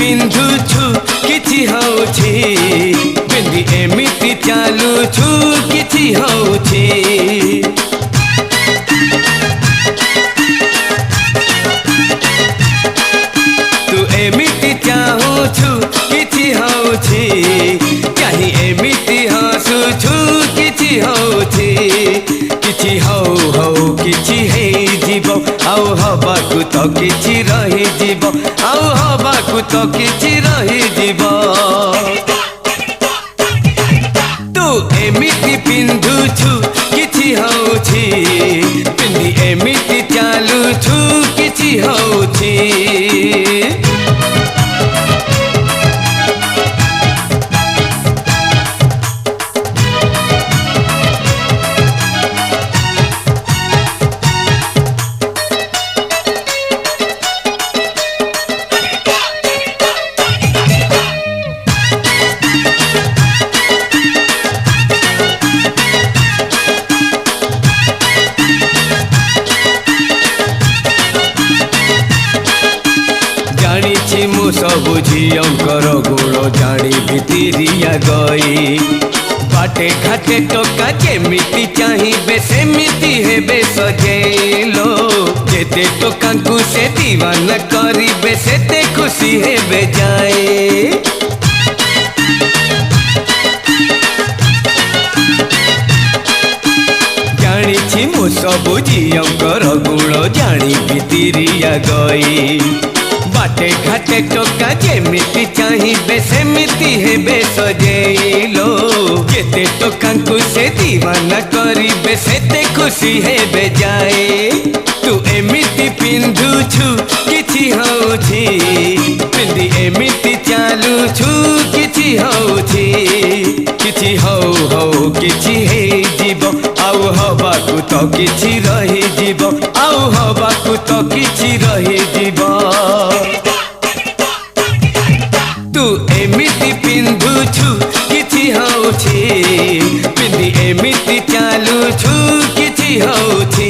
पिंधुछु किछि होछि पिंधि एमिति चालुछु किछि होछि तू एमिति चाहुछु किछि होछि चाहि एमिति हसुछु किछि होछि किछि हौ हौ किछि हे जीव आउ हबाकु तो किछि रहि जीव आउ हबाकु तो किछि रहि जीव तू एमिति पिंधुछु किछि होछि पिंधि एमिति चालुछु किछि होछि सबु झीयंकर गुण जानी भितरिया गई बाटे घाटे टोका जेमिति चाहिए सेमिति हेबे सजेलो जेते टोका को से दीवाना करिबे सेते खुशी हेबे जाए जानी मु सबु झीयंकर गुण जानी भितरिया गई बाटे घाटे टोका जेमिति चाहिए सेमिति हेबे सजेलो जेते टोका को से दीवाना करिबे सेते खुशी हेबे जाए तू एमिति पिंधुछु किछि होछि पिंधि एमिति चालुछु किछि होछि किछि हौ हौ किछि हे जीव आउ हबाकु तो किछि रहि जीव आउ हबाकु तो किछि रहि जीव तू एमिति पिंधुछु किछि होछि पिंधि एमिति चालुछु किछि होछि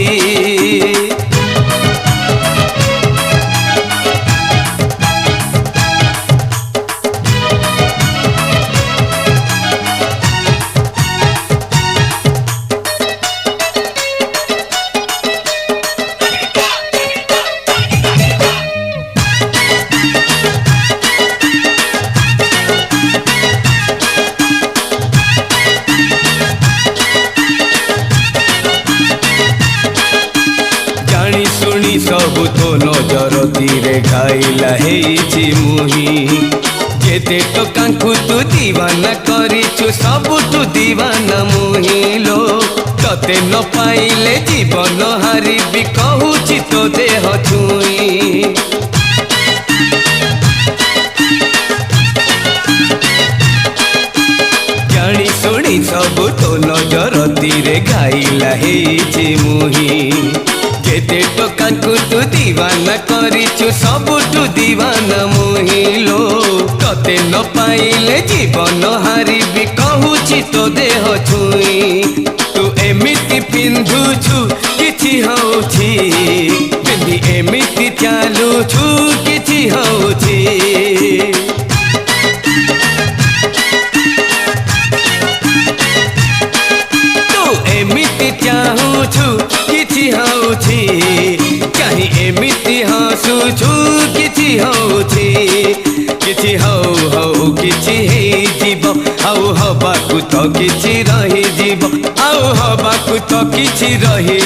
सबु तो नजर तीरे खाइला हेछि मुही जेते टोका को तू दीवाना करिछु सबु तू दीवाना मुहिलो तते न पाइले जीवन हारिबि कहूछि तो देह छुई जानी सुनी सबु तो नजर तीरे खाइला हेछि मुही जेते टोका को तू दीवाना करिछु सबुठु दीवाना मुहिलो तते न पाइले जीवन हारिबि कहूछि तो देह छुई तू एमिति पिंधुछु किछि होछि पिंधि एमिति चालुछु किछि होछि तू एमिति चाहुछु किछि होछि चाहि एमिति हसुछु किछि होछि किछि हौ हौ किछि हे जीव आउ हबाकु तो किछि रहि जीव आउ हबाकु तो किछि रहि